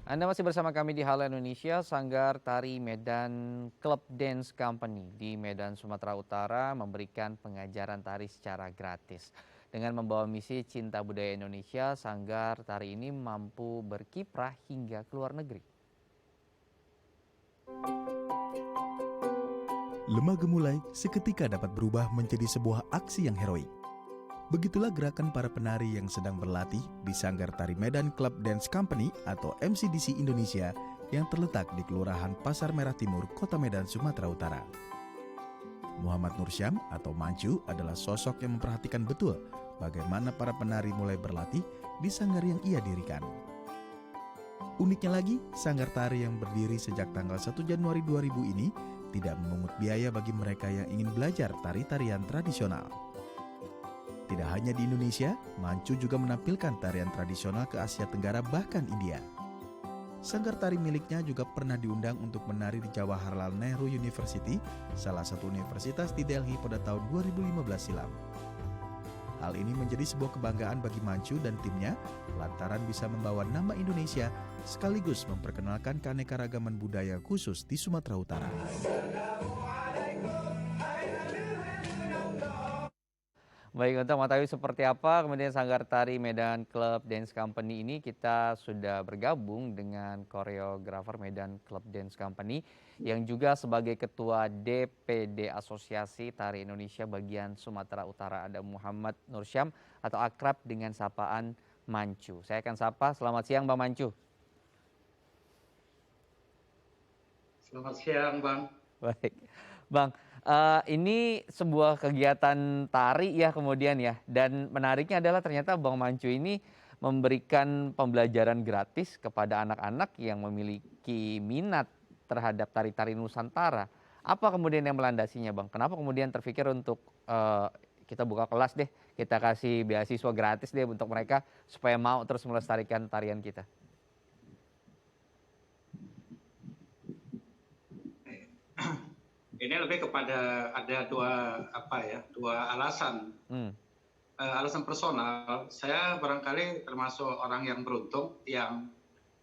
Anda masih bersama kami di Halo Indonesia. Sanggar Tari Medan Club Dance Company di Medan, Sumatera Utara memberikan pengajaran tari secara gratis. Dengan membawa misi cinta budaya Indonesia, Sanggar Tari ini mampu berkiprah hingga ke luar negeri. Lemah gemulai seketika dapat berubah menjadi sebuah aksi yang heroik. Begitulah gerakan para penari yang sedang berlatih di Sanggar Tari Medan Club Dance Company atau MCDC Indonesia yang terletak di Kelurahan Pasar Merah Timur, Kota Medan, Sumatera Utara. Muhammad Nursyam atau Mancu adalah sosok yang memperhatikan betul bagaimana para penari mulai berlatih di sanggar yang ia dirikan. Uniknya lagi, sanggar tari yang berdiri sejak tanggal 1 Januari 2000 ini tidak memungut biaya bagi mereka yang ingin belajar tari-tarian tradisional. Tidak hanya di Indonesia, Mancu juga menampilkan tarian tradisional ke Asia Tenggara bahkan India. Sanggar tari miliknya juga pernah diundang untuk menari di Jawaharlal Nehru University, salah satu universitas di Delhi pada tahun 2015 silam. Hal ini menjadi sebuah kebanggaan bagi Mancu dan timnya lantaran bisa membawa nama Indonesia sekaligus memperkenalkan keanekaragaman budaya khusus di Sumatera Utara. Baik, untuk mengetahui seperti apa kemudian Sanggar Tari Medan Club Dance Company ini, kita sudah bergabung dengan koreografer Medan Club Dance Company yang juga sebagai Ketua DPD Asosiasi Tari Indonesia bagian Sumatera Utara, ada Muhammad Nursyam atau akrab dengan sapaan Mancu. Saya akan sapa, selamat siang Bang Mancu. Selamat siang, Bang. Baik, Bang, ini sebuah kegiatan tari ya kemudian ya, dan menariknya adalah ternyata Bang Mancu ini memberikan pembelajaran gratis kepada anak-anak yang memiliki minat terhadap tari-tari Nusantara. Apa kemudian yang melandasinya, Bang? Kenapa kemudian terpikir untuk kita buka kelas deh, kita kasih beasiswa gratis deh untuk mereka supaya mau terus melestarikan tarian kita? Ini lebih kepada ada dua alasan. Alasan personal, saya barangkali termasuk orang yang beruntung yang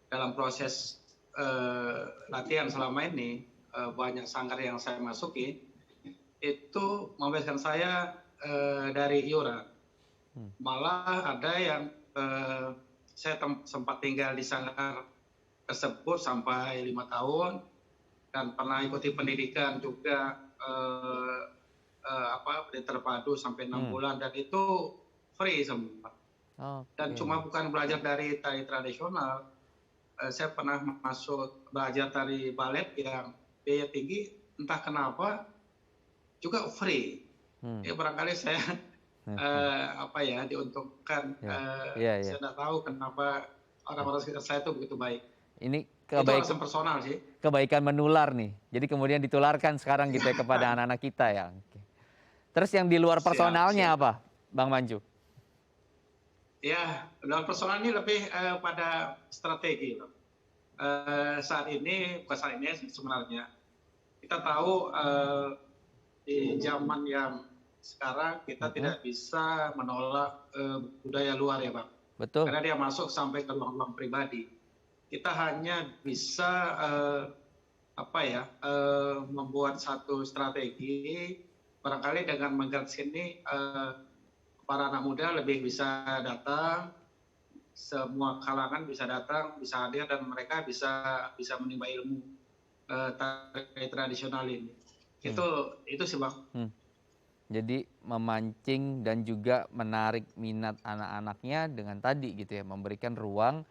dalam proses latihan selama ini banyak sanggar yang saya masuki itu membebaskan saya dari iuran. Malah ada yang saya sempat tinggal di sanggar tersebut sampai 5 tahun. Dan pernah ikuti pendidikan juga terpadu sampai 6 bulan dan itu free semua. Dan cuma bukan belajar dari tari tradisional, saya pernah masuk belajar tari balet yang biaya tinggi, entah kenapa juga free. Ya barangkali saya diuntungkan. Saya tidak tahu kenapa orang-orang sekitar saya itu begitu baik. Ini itu alasan personal sih. Kebaikan menular nih. Jadi kemudian ditularkan sekarang gitu ya kepada anak-anak kita ya. Oke. Terus yang di luar personalnya apa, Bang Mancu? Ya, luar personal ini lebih pada strategi. Saat ini, bukan saat ini sebenarnya, kita tahu di zaman yang sekarang kita tidak bisa menolak budaya luar ya Bang. Betul. Karena dia masuk sampai ke ruang-ruang pribadi. Kita hanya bisa membuat satu strategi barangkali dengan menggratis ini para anak muda lebih bisa datang, semua kalangan bisa datang, bisa hadir dan mereka bisa menimba ilmu tari tradisional ini. Itu sih Bang. Jadi memancing dan juga menarik minat anak-anaknya dengan tadi gitu ya, memberikan ruang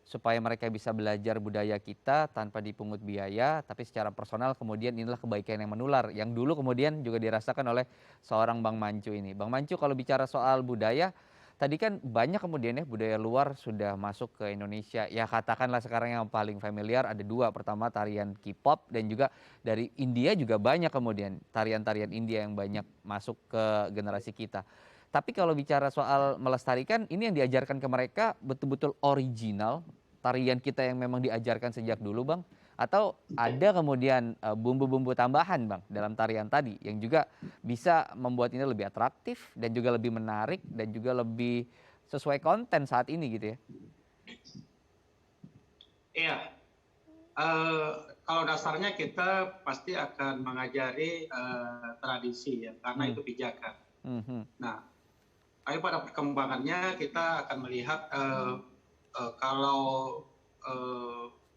supaya mereka bisa belajar budaya kita tanpa dipungut biaya, tapi secara personal kemudian inilah kebaikan yang menular, yang dulu kemudian juga dirasakan oleh seorang Bang Mancu ini. Bang Mancu, kalau bicara soal budaya, tadi kan banyak kemudian ya budaya luar sudah masuk ke Indonesia. Ya katakanlah sekarang yang paling familiar ada dua, pertama tarian K-pop dan juga dari India juga banyak kemudian tarian-tarian India yang banyak masuk ke generasi kita. Tapi kalau bicara soal melestarikan, ini yang diajarkan ke mereka betul-betul original, tarian kita yang memang diajarkan sejak dulu Bang? Atau ada kemudian bumbu-bumbu tambahan Bang dalam tarian tadi yang juga bisa membuat ini lebih atraktif dan juga lebih menarik dan juga lebih sesuai konten saat ini gitu ya? Iya, eh, kalau dasarnya kita pasti akan mengajari tradisi ya, karena Hmm. itu pijakan. Mhm. Nah, tapi pada perkembangannya kita akan melihat kalau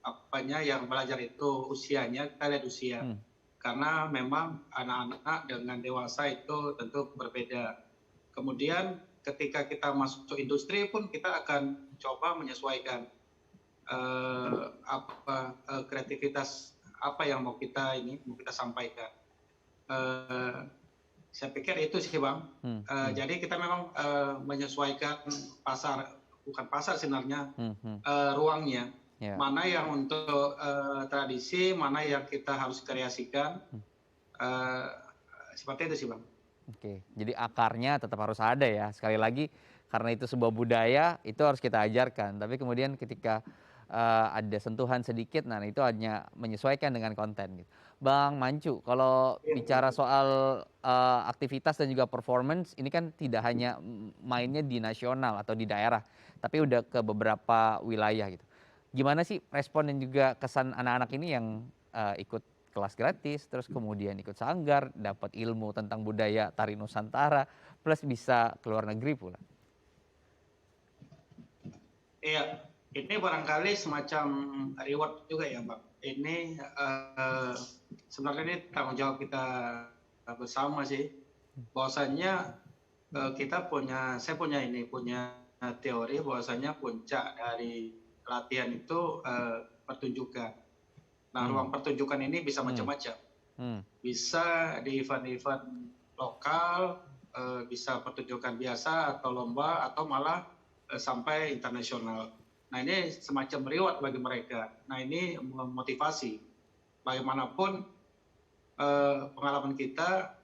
apanya yang belajar itu usianya, kita lihat usia. Hmm. Karena memang anak-anak dengan dewasa itu tentu berbeda. Kemudian ketika kita masuk industri pun kita akan coba menyesuaikan kreativitas apa yang mau kita sampaikan. Saya pikir itu sih Bang. Jadi kita memang menyesuaikan pasar, bukan pasar sebenarnya, ruangnya. Ya. Mana yang untuk tradisi, mana yang kita harus kreasikan. Seperti itu sih Bang. Oke, jadi akarnya tetap harus ada ya. Sekali lagi, karena itu sebuah budaya, itu harus kita ajarkan. Tapi kemudian ketika ada sentuhan sedikit, nah itu hanya menyesuaikan dengan konten gitu. Bang Mancu, kalau bicara soal aktivitas dan juga performance, ini kan tidak hanya mainnya di nasional atau di daerah, tapi udah ke beberapa wilayah gitu. Gimana sih respon dan juga kesan anak-anak ini yang ikut kelas gratis, terus kemudian ikut sanggar, dapat ilmu tentang budaya tari Nusantara, plus bisa ke luar negeri pula? Iya, ini barangkali semacam reward juga ya Bang. Ini sebenarnya ini tanggung jawab kita bersama sih. Bahwasannya saya punya teori bahwasannya puncak dari latihan itu pertunjukan. Nah, ruang pertunjukan ini bisa macam-macam. Bisa di event-event lokal, bisa pertunjukan biasa atau lomba, atau malah sampai internasional. Nah, ini semacam reward bagi mereka. Nah, ini memotivasi. Bagaimanapun pengalaman kita,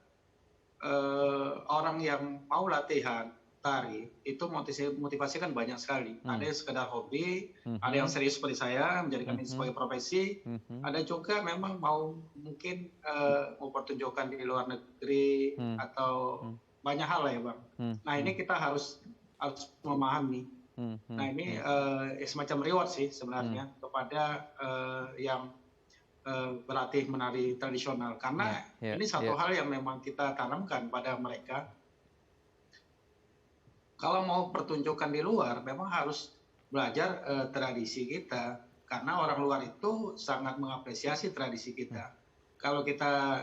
orang yang mau latihan tari itu motivasi kan banyak sekali. Ada yang sekedar hobi, ada yang serius seperti saya menjadikan ini sebagai profesi, ada juga memang mungkin mau pertunjukan di luar negeri atau banyak hal lah ya Bang. Nah, ini kita harus memahami. Nah, ini semacam reward sih sebenarnya kepada yang berlatih menari tradisional, karena ini satu hal yang memang kita tanamkan pada mereka. Kalau mau pertunjukan di luar, memang harus belajar tradisi kita, karena orang luar itu sangat mengapresiasi tradisi kita. Kalau kita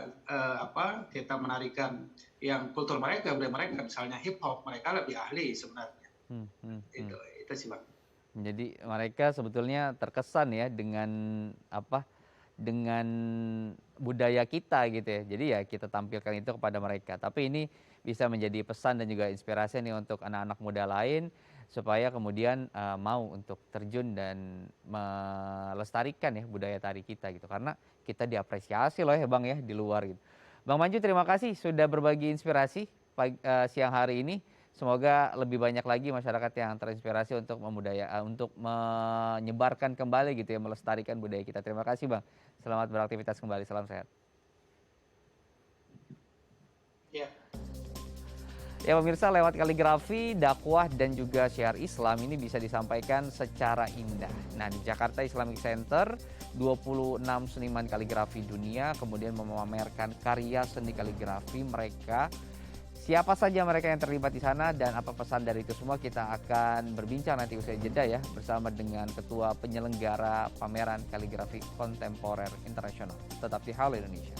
kita menarikan yang kultur mereka, budaya mereka, misalnya hip hop, mereka lebih ahli sebenarnya. Itu sih Bang. Jadi mereka sebetulnya terkesan ya dengan dengan budaya kita gitu ya. Jadi ya kita tampilkan itu kepada mereka. Tapi ini bisa menjadi pesan dan juga inspirasi nih untuk anak-anak muda lain supaya kemudian mau untuk terjun dan melestarikan ya budaya tari kita gitu. Karena kita diapresiasi loh ya Bang ya di luar gitu. Bang Mancu, terima kasih sudah berbagi inspirasi siang hari ini. Semoga lebih banyak lagi masyarakat yang terinspirasi untuk untuk menyebarkan kembali gitu ya, melestarikan budaya kita. Terima kasih Bang. Selamat beraktivitas kembali. Salam sehat. Ya. Ya pemirsa, lewat kaligrafi, dakwah dan juga syiar Islam ini bisa disampaikan secara indah. Nah, di Jakarta Islamic Center, 26 seniman kaligrafi dunia kemudian memamerkan karya seni kaligrafi mereka. Siapa saja mereka yang terlibat di sana dan apa pesan dari itu semua, kita akan berbincang nanti usai jeda ya bersama dengan Ketua Penyelenggara Pameran Kaligrafi Kontemporer Internasional. Tetap di Halo Indonesia.